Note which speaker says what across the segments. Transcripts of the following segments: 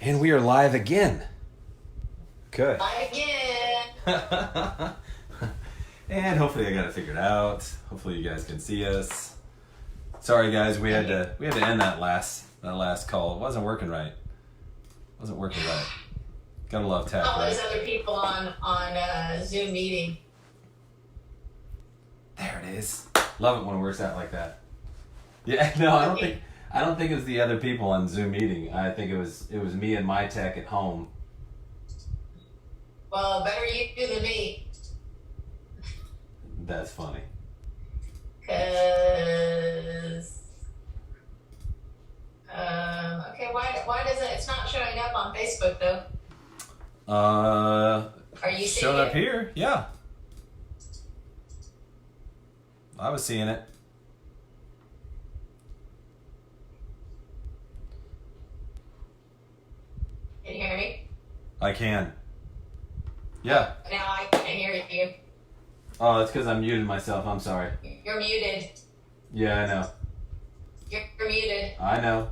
Speaker 1: And we are live again. Good.
Speaker 2: Live again.
Speaker 1: And hopefully I got it figured out. Hopefully you guys can see us. Sorry guys, we had to end that last call. It wasn't working right. Gotta love tech,
Speaker 2: All
Speaker 1: right?
Speaker 2: those other people on Zoom meeting.
Speaker 1: There it is. Love it when it works out like that. Yeah, no, I don't think it was the other people on Zoom meeting. I think it was me and my tech at home.
Speaker 2: Well, better you than me.
Speaker 1: That's funny.
Speaker 2: Cause okay, why does it's not showing up on Facebook though? Are you seeing
Speaker 1: showed up
Speaker 2: it?
Speaker 1: here? Yeah. I was seeing it.
Speaker 2: Can you hear me?
Speaker 1: I can. Yeah.
Speaker 2: Now I can't hear you.
Speaker 1: Oh, that's because I muted myself. I'm sorry.
Speaker 2: You're muted.
Speaker 1: Yeah, I know.
Speaker 2: You're muted.
Speaker 1: I know.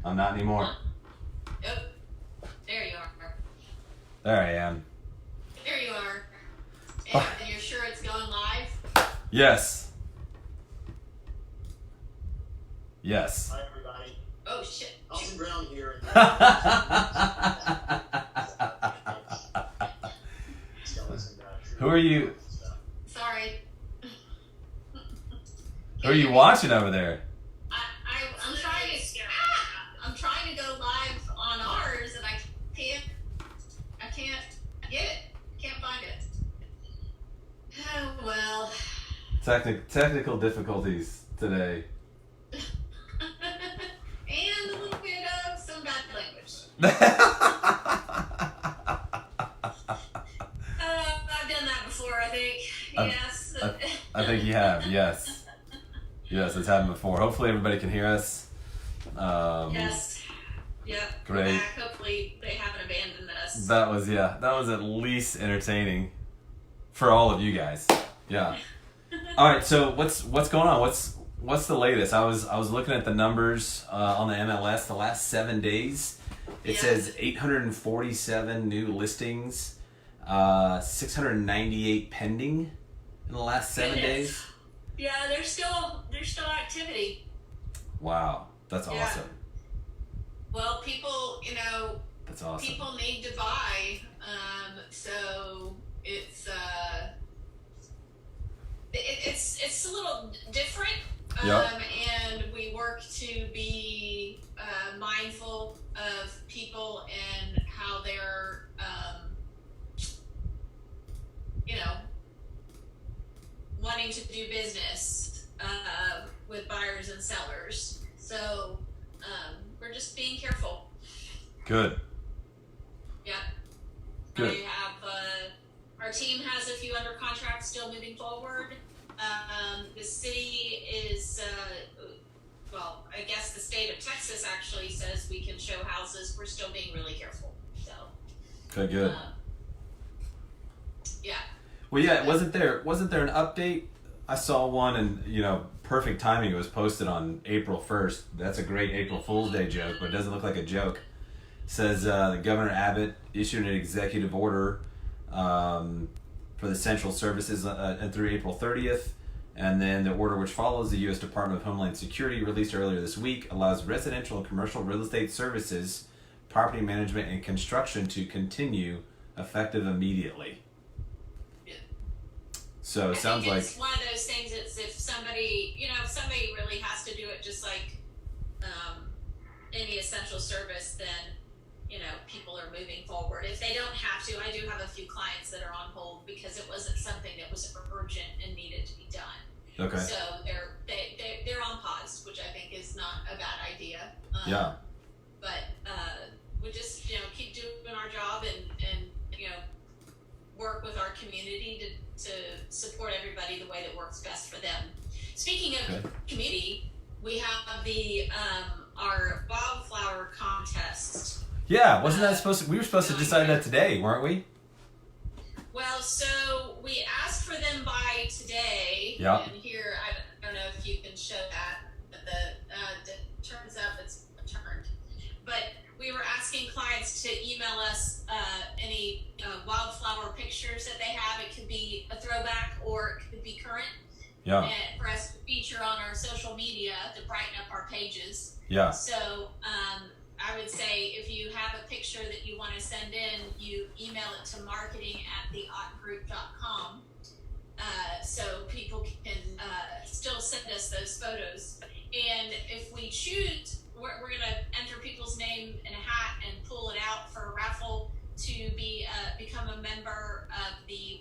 Speaker 1: I'm not anymore.
Speaker 2: Yep. There you are.
Speaker 1: There I am.
Speaker 2: There you are. And you're sure it's going live?
Speaker 1: Yes. Yes.
Speaker 3: Hi, everybody.
Speaker 2: Oh shit.
Speaker 3: Austin Brown here.
Speaker 1: Who are you?
Speaker 2: Sorry.
Speaker 1: Who are you watching over there?
Speaker 2: I'm trying to go live on ours and I can't get it. Can't find it. Oh well.
Speaker 1: Technical difficulties today.
Speaker 2: And a little bit of some bad language. I've done that before, I think. Yes.
Speaker 1: I think you have. Yes. Yes, it's happened before. Hopefully everybody can hear us.
Speaker 2: Yes. Yep.
Speaker 1: Great.
Speaker 2: We're back. Hopefully they haven't abandoned us.
Speaker 1: That was at least entertaining for all of you guys. Yeah. All right. So what's going on? What's the latest? I was looking at the numbers on the MLS the last 7 days. It says 847 new listings, 698 pending in the last 7 days.
Speaker 2: Yeah, there's still activity.
Speaker 1: Wow, that's
Speaker 2: Yeah.
Speaker 1: awesome.
Speaker 2: Well, people,
Speaker 1: That's awesome.
Speaker 2: people need to buy, so it's it's a little different,
Speaker 1: Yep.
Speaker 2: and we work to be mindful of people and how they're wanting to do business with buyers and sellers. So we're just being careful.
Speaker 1: Good.
Speaker 2: Yeah.
Speaker 1: Good.
Speaker 2: We have our team has a few under contract still moving forward. The city is I guess the state of Texas actually says we can show houses. We're still being really careful. So
Speaker 1: Okay, good.
Speaker 2: yeah.
Speaker 1: Well, yeah, wasn't there an update? I saw one, and perfect timing. It was posted on April 1st. That's a great April Fool's Day joke, but it doesn't look like a joke. It says the Governor Abbott issued an executive order for the central services and through April 30th, and then the order which follows, the U.S. Department of Homeland Security released earlier this week, allows residential and commercial real estate services, property management, and construction to continue effective immediately. So it sounds like
Speaker 2: it's one of those things. It's if somebody really has to do it, just like any essential service, then people are moving forward. If they don't have to, I do have a few clients that are on hold because it wasn't something that was urgent and needed to be done.
Speaker 1: okay.
Speaker 2: So they're on pause, which I think is not a bad idea.
Speaker 1: Yeah.
Speaker 2: But we just keep doing our job and work with our community to support everybody the way that works best for them. Speaking of community, we have the our wildflower contest.
Speaker 1: Yeah, wasn't that we were supposed to decide that today, weren't we?
Speaker 2: Well, so we asked for them by today.
Speaker 1: Yeah.
Speaker 2: And here, I don't know if you can show that, but the turns up it's turned. But
Speaker 1: Yeah.
Speaker 2: and for us to feature on our social media to brighten up our pages.
Speaker 1: Yeah.
Speaker 2: So I would say if you have a picture that you want to send in, you email it to marketing@theottgroup.com. So people can still send us those photos. And if we choose, we're going to enter people's name in a hat and pull it out for a raffle to become a member of the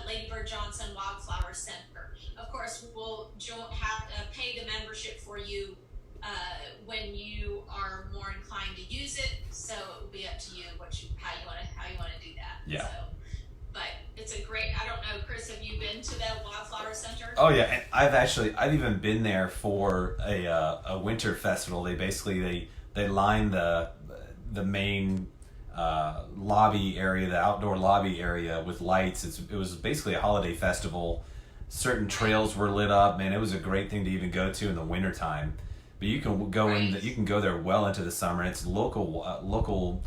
Speaker 2: Lady Bird Johnson Wildflower Center. Of course, we'll have pay the membership for you when you are more inclined to use it. So it will be up to you how you want to do that.
Speaker 1: Yeah.
Speaker 2: So, but it's a great. I don't know, Chris. Have you been to the Wildflower Center?
Speaker 1: Oh yeah, and I've even been there for a winter festival. They basically they line the main lobby area, the outdoor lobby area with lights. It was basically a holiday festival. Certain trails were lit up. Man, it was a great thing to even go to in the wintertime. But you can go you can go there well into the summer. It's local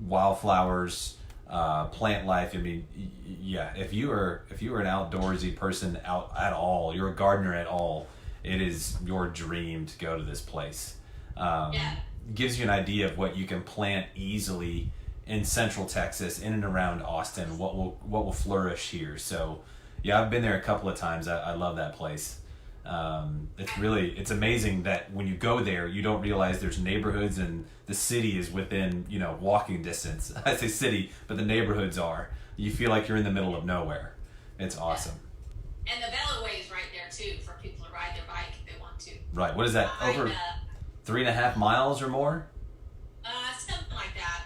Speaker 1: wildflowers, plant life. I mean, yeah. If you are an outdoorsy person out at all, you're a gardener at all, it is your dream to go to this place. Gives you an idea of what you can plant easily in Central Texas, in and around Austin. What will flourish here. So, yeah, I've been there a couple of times. I love that place. It's amazing that when you go there, you don't realize there's neighborhoods and the city is within, walking distance. I say city, but the neighborhoods are. You feel like you're in the middle of nowhere. It's awesome.
Speaker 2: Yeah. And the Veloway is right there too for people to ride their bike if they want to.
Speaker 1: Right. What is that? Over 3.5 miles or more?
Speaker 2: Something like that.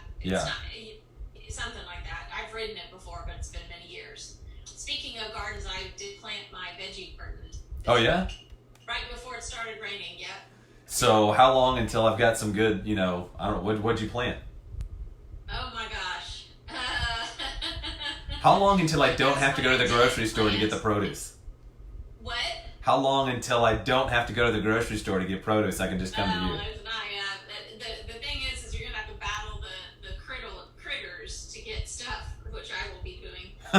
Speaker 2: Something like that. I've ridden it before, but it's been many years. Speaking of gardens, I did plant my veggie garden.
Speaker 1: Oh yeah?
Speaker 2: Right before it started raining, yeah.
Speaker 1: So how long until I've got some good, I don't know, what'd you plant?
Speaker 2: Oh my gosh.
Speaker 1: How long until I don't have to go to the grocery store to get the produce?
Speaker 2: What?
Speaker 1: How long until I don't have to go to the grocery store to get produce? I can just come to you.
Speaker 2: The thing is you're going to have to battle the critters to get stuff, which I will be doing. I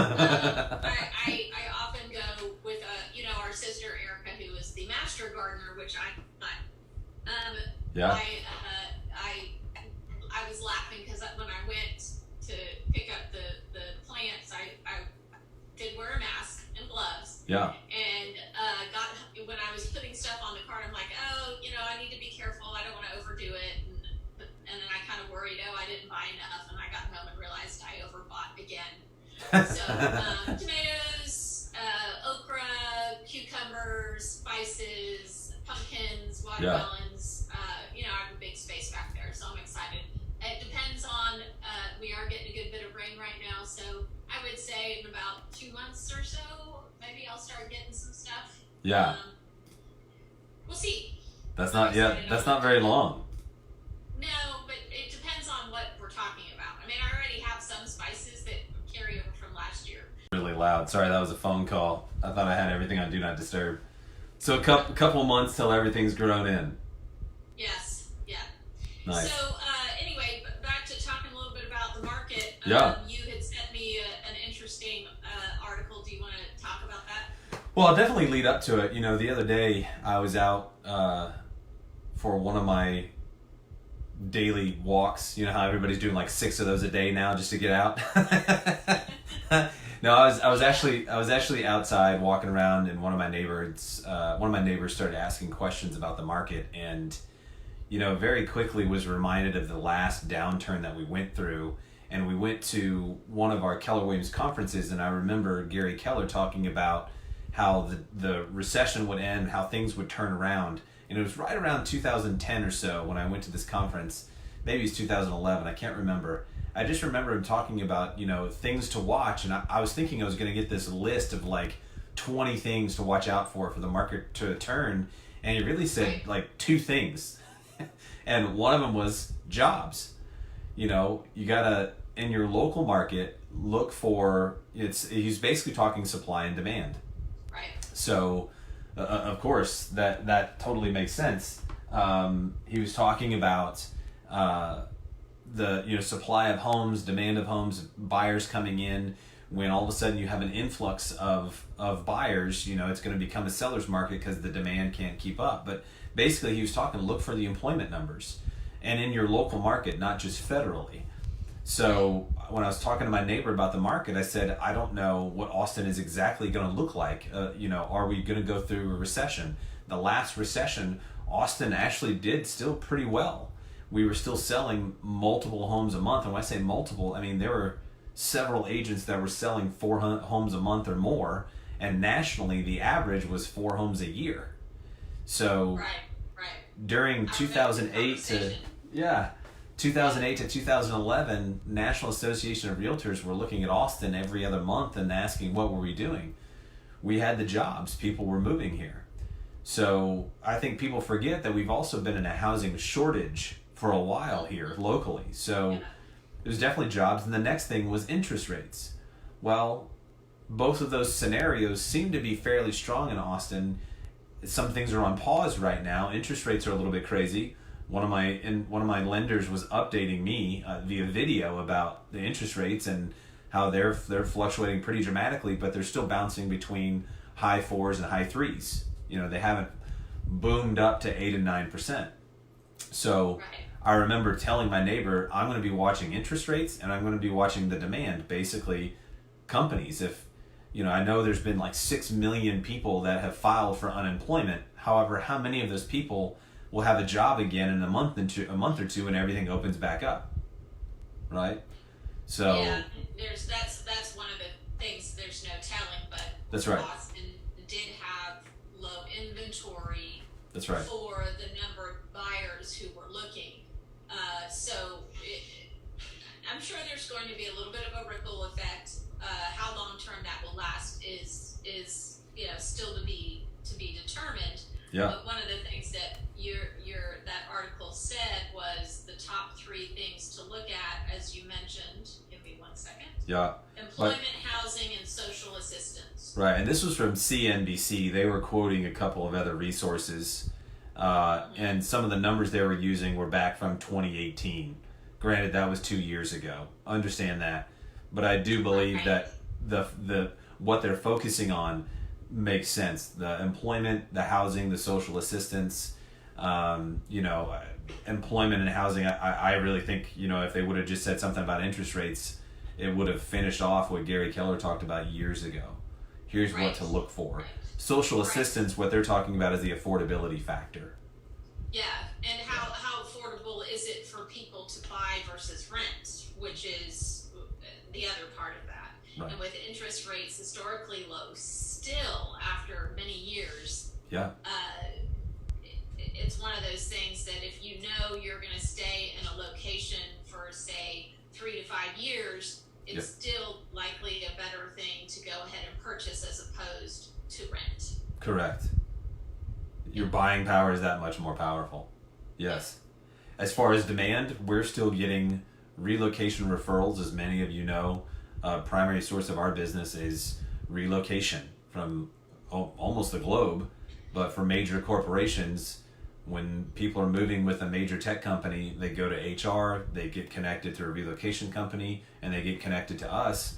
Speaker 2: often go with our sister Erica, who is the master gardener, which I'm not.
Speaker 1: Yeah.
Speaker 2: I was laughing because when I went to pick up the plants, I did wear a mask and gloves.
Speaker 1: Yeah.
Speaker 2: And when I was putting stuff on the cart, I'm like, I need to be careful. I don't want to overdo it. And then I kind of worried, I didn't buy enough. And I got home and realized I overbought again. So tomatoes, okra, cucumbers, spices, pumpkins, watermelons. I have a big space back there, so I'm excited. It depends on, we are getting a good bit of rain right now, so I would say in about 2 months or so, maybe I'll start getting some stuff.
Speaker 1: Yeah.
Speaker 2: We'll see.
Speaker 1: That's not very long.
Speaker 2: No, but it depends on what we're talking about. I mean, I already have some spices that carry over from last year.
Speaker 1: Really loud. Sorry, that was a phone call. I thought I had everything on Do Not Disturb. So a couple months till everything's grown in.
Speaker 2: Yes. Yeah.
Speaker 1: Nice.
Speaker 2: So anyway, back to talking a little bit about the market.
Speaker 1: Yeah.
Speaker 2: You had sent me an interesting article. Do you want to talk about that?
Speaker 1: Well, I'll definitely lead up to it. The other day I was out for one of my daily walks. You know how everybody's doing like 6 of those a day now just to get out. No, I was actually outside walking around, and one of my neighbors started asking questions about the market, and very quickly was reminded of the last downturn that we went through. And we went to one of our Keller Williams conferences, and I remember Gary Keller talking about how the recession would end, how things would turn around. And it was right around 2010 or so when I went to this conference. Maybe it's 2011, I can't remember. I just remember him talking about, things to watch. And I was thinking I was going to get this list of like 20 things to watch out for the market to turn. And he really said like 2 things. And one of them was jobs. You gotta, in your local market, look for, he's basically talking supply and demand.
Speaker 2: Right.
Speaker 1: So, of course, that totally makes sense. He was talking about the supply of homes, demand of homes, buyers coming in. when all of a sudden you have an influx of buyers, it's going to become a seller's market because the demand can't keep up. But basically he was talking, look for the employment numbers and in your local market, not just federally. So when I was talking to my neighbor about the market, I said, I don't know what Austin is exactly going to look like. Are we going to go through a recession? The last recession, Austin actually did still pretty well. We were still selling multiple homes a month. And when I say multiple, I mean there were several agents that were selling 4 homes a month or more. And nationally, the average was 4 homes a year. So during 2008 to 2011, National Association of Realtors were looking at Austin every other month and asking, what were we doing? We had the jobs. People were moving here. So I think people forget that we've also been in a housing shortage for a while here locally. So there's definitely jobs. And the next thing was interest rates. Well, both of those scenarios seem to be fairly strong in Austin. Some things are on pause right now. Interest rates are a little bit crazy. One of my lenders was updating me via video about the interest rates and how they're fluctuating pretty dramatically, but they're still bouncing between high 4s and high 3s. They haven't boomed up to 8 and 9%. So I remember telling my neighbor, I'm going to be watching interest rates and I'm going to be watching the demand, basically companies. If I know there's been like 6 million people that have filed for unemployment. However, how many of those people will have a job again in a month or two, and everything opens back up, right? So
Speaker 2: that's one of the things. There's no telling, but
Speaker 1: that's right.
Speaker 2: Austin did have low inventory.
Speaker 1: That's right.
Speaker 2: For the number of buyers who were looking, I'm sure there's going to be a little bit of a ripple effect. How long term that will last is still to be determined.
Speaker 1: Yeah.
Speaker 2: But one of the things that that article said was the top 3 things to look at, as you mentioned. Give me 1 second.
Speaker 1: Yeah.
Speaker 2: Employment, housing, and social assistance.
Speaker 1: Right, and this was from CNBC. They were quoting a couple of other resources, and some of the numbers they were using were back from 2018. Granted, that was 2 years ago. Understand that, but I do believe that the what they're focusing on makes sense. The employment, the housing, the social assistance, employment and housing. I really think, if they would have just said something about interest rates, it would have finished off what Gary Keller talked about years ago. Here's what to look for. Social assistance, what they're talking about is the affordability factor.
Speaker 2: Yeah, and how affordable is it for people to buy versus rent, which is the other part of that. Right. And with interest rates historically low still after many years, it's one of those things that if you know you're going to stay in a location for, say, 3 to 5 years, it's still likely a better thing to go ahead and purchase as opposed to rent.
Speaker 1: Correct. Your buying power is that much more powerful. Yes. As far as demand, we're still getting relocation referrals, as many of you know. Primary source of our business is relocation from almost the globe, but for major corporations, when people are moving with a major tech company, they go to HR, they get connected to a relocation company, and they get connected to us.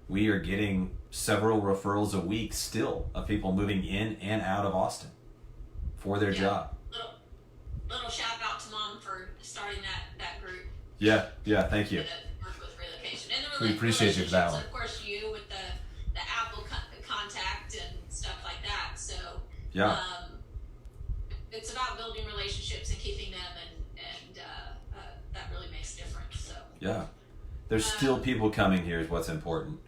Speaker 1: We are getting several referrals a week still of people moving in and out of Austin for their job.
Speaker 2: Little shout out to Mom for starting that group.
Speaker 1: Yeah, thank you.
Speaker 2: With relocation. And
Speaker 1: we appreciate you for that one.
Speaker 2: Of course, you with the Apple contact and stuff like that. So it's about building relationships and keeping them, and that really makes a difference. So
Speaker 1: there's still people coming here is what's important.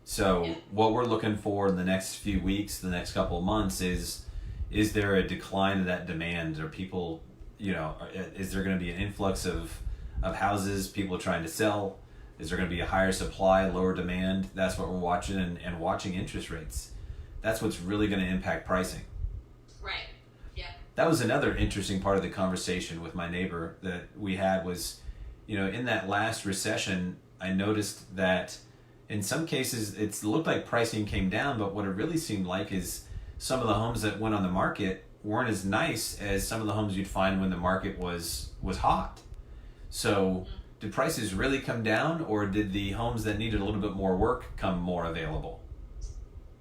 Speaker 1: So what we're looking for in the next few weeks, the next couple of months is there a decline of that demand? Are people, is there going to be an influx of houses, people trying to sell? Is there going to be a higher supply, lower demand? That's what we're watching, and watching interest rates. That's what's really going to impact pricing.
Speaker 2: Right. Yeah.
Speaker 1: That was another interesting part of the conversation with my neighbor that we had was, in that last recession, I noticed that in some cases it looked like pricing came down, but what it really seemed like is some of the homes that went on the market weren't as nice as some of the homes you'd find when the market was hot. So did prices really come down, or did the homes that needed a little bit more work come more available?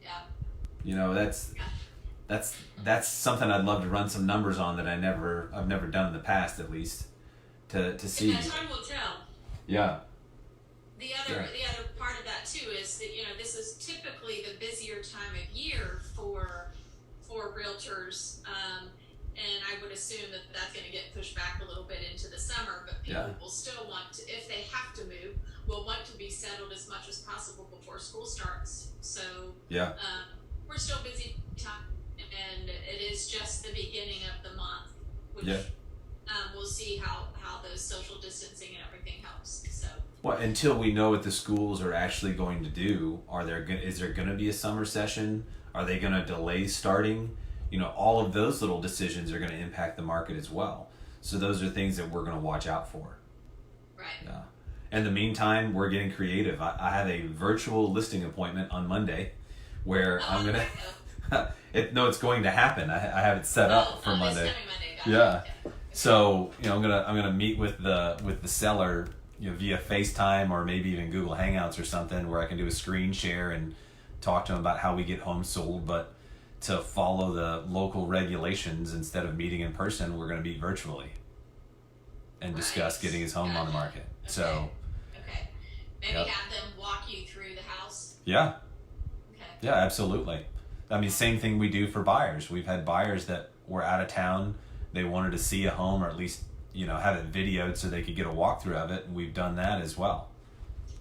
Speaker 2: Yeah.
Speaker 1: You know, that's something I'd love to run some numbers on that I've never done in the past, at least, to see.
Speaker 2: And time will tell.
Speaker 1: Yeah.
Speaker 2: The other part of that too is that this is typically the busier time of year for realtors, and I would assume that that's going to get pushed back a little bit into the summer. But people will still want to, if they have to move, will want to be settled as much as possible before school starts. So we're still busy time, and it is just the beginning of the month, which we'll see how those social distancing and everything helps. So.
Speaker 1: Well, until we know what the schools are actually going to do, is there going to be a summer session? Are they going to delay starting? All of those little decisions are going to impact the market as well. So those are things that we're going to watch out for.
Speaker 2: Right.
Speaker 1: Yeah. In the meantime, we're getting creative. I have a virtual listing appointment on Monday where I'm going to... it's going to happen. I have it set up for Monday.
Speaker 2: Gotcha.
Speaker 1: Yeah. Okay. So, I'm gonna meet with the seller, via FaceTime or maybe even Google Hangouts or something, where I can do a screen share and talk to them about how we get homes sold. But to follow the local regulations, instead of meeting in person, we're going to meet virtually and discuss getting his home on the market.
Speaker 2: Okay.
Speaker 1: So,
Speaker 2: maybe have them walk you through the house.
Speaker 1: Yeah.
Speaker 2: Okay.
Speaker 1: Yeah, absolutely. I mean, same thing we do for buyers. We've had buyers that were out of town. They wanted to see a home, or at least, have it videoed so they could get a walkthrough of it, and we've done that as well.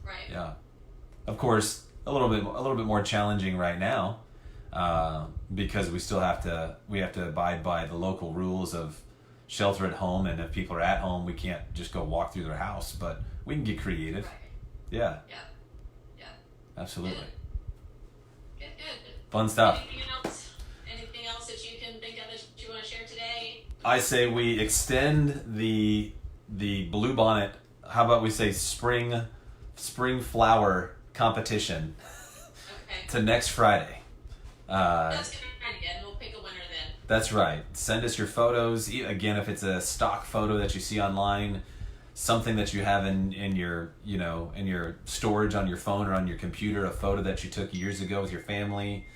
Speaker 2: Right.
Speaker 1: Yeah. Of course, a little bit more challenging right now, because we have to abide by the local rules of shelter at home, and if people are at home, we can't just go walk through their house, but we can get creative.
Speaker 2: Right.
Speaker 1: Yeah.
Speaker 2: Yeah.
Speaker 1: Absolutely.
Speaker 2: Good.
Speaker 1: Fun stuff.
Speaker 2: Anything else that you can think of that you want to share today?
Speaker 1: I say we extend the Bluebonnet. How about we say spring flower competition to next Friday.
Speaker 2: That's good idea, and we'll pick a winner then.
Speaker 1: That's right. Send us your photos. Again, if it's a stock photo that you see online, something that you have in your in your storage on your phone or on your computer, a photo that you took years ago with your family,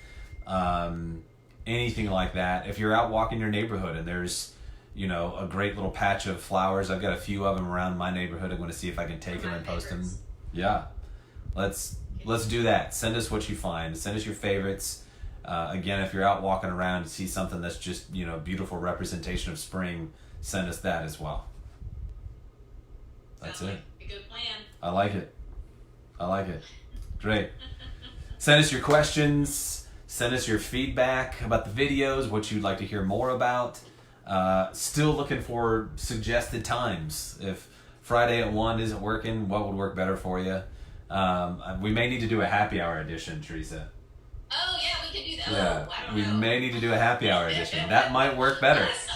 Speaker 1: anything like that. If you're out walking your neighborhood and there's a great little patch of flowers, I've got a few of them around my neighborhood. I'm going to see if I can take them and post them. Yeah, let's do that. Send us what you find. Send us your favorites. Again, if you're out walking around and see something that's just beautiful representation of spring, send us that as well. That's it.
Speaker 2: A good plan.
Speaker 1: I like it. Great. Send us your questions. Send us your feedback about the videos, what you'd like to hear more about. Still looking for suggested times. If Friday at 1 isn't working, what would work better for you? We may need to do a happy hour edition, Theresa.
Speaker 2: Oh, yeah, we can do that.
Speaker 1: Yeah,
Speaker 2: I don't
Speaker 1: we
Speaker 2: know.
Speaker 1: may need to do a happy hour edition. That might work better.
Speaker 2: Us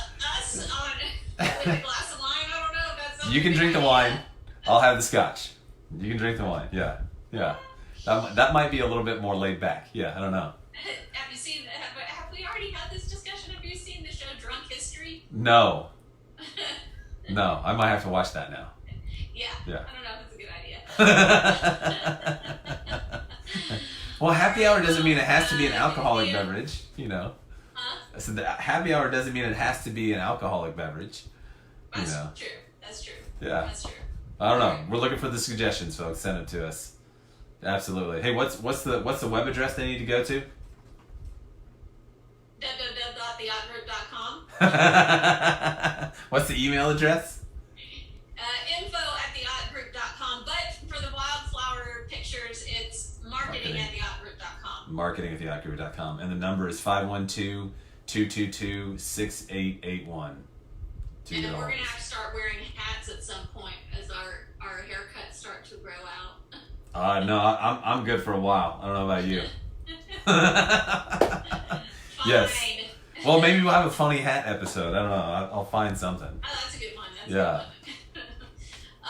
Speaker 2: on with a glass of wine. I don't know if that's something.
Speaker 1: You can drink the wine. I'll have the scotch. You can drink the wine. Yeah. That might be a little bit more laid back. Yeah, I don't know.
Speaker 2: Have you seen? Have we already had this discussion? Have you seen the show Drunk History?
Speaker 1: No. No, I might have to watch that now.
Speaker 2: Yeah.
Speaker 1: Yeah.
Speaker 2: I don't know if it's a good idea.
Speaker 1: Well, happy hour doesn't mean it has to be an alcoholic beverage,
Speaker 2: Huh?
Speaker 1: So the happy hour doesn't mean it has to be an alcoholic beverage.
Speaker 2: That's true. That's true.
Speaker 1: Yeah.
Speaker 2: That's true.
Speaker 1: I don't know. We're looking for the suggestions, folks. Send them to us. Absolutely. Hey, what's the web address they need to go to?
Speaker 2: www.theoutgroup.com.
Speaker 1: What's the email address?
Speaker 2: info@theoutgroup.com. But for the wildflower pictures, it's marketing@theoutgroup.com.
Speaker 1: Marketing@theoutgroup.com. And the number is 512-222-6881.
Speaker 2: And then we're going to have to start wearing hats at some point as our haircuts start to grow out.
Speaker 1: No, I'm good for a while. I don't know about you.
Speaker 2: Fine.
Speaker 1: Yes. Well, maybe we'll have a funny hat episode. I don't know. I'll find something.
Speaker 2: Oh, that's a good one. That's
Speaker 1: Yeah.
Speaker 2: a good one.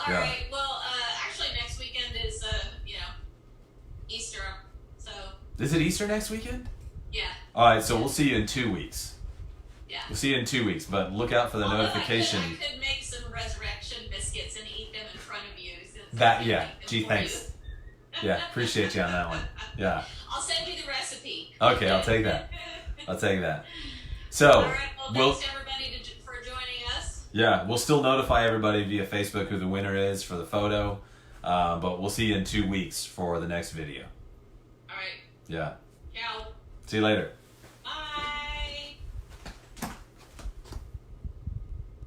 Speaker 2: All right. Well, actually, next weekend is, Easter. So.
Speaker 1: Is it Easter next weekend?
Speaker 2: Yeah.
Speaker 1: All right. So we'll see you in 2 weeks.
Speaker 2: Yeah.
Speaker 1: We'll see you in 2 weeks, but look out for the notification.
Speaker 2: I could make some resurrection biscuits. biscuits and eat them in front of you.
Speaker 1: That, yeah. Gee, thanks. Yeah, appreciate you on that one. Yeah.
Speaker 2: I'll send you the recipe.
Speaker 1: Okay, I'll take that. I'll take that. So,
Speaker 2: all right, well, thanks everybody for joining us.
Speaker 1: Yeah, we'll still notify everybody via Facebook who the winner is for the photo, but we'll see you in 2 weeks for the next video.
Speaker 2: All right.
Speaker 1: Yeah.
Speaker 2: Ciao.
Speaker 1: See you later.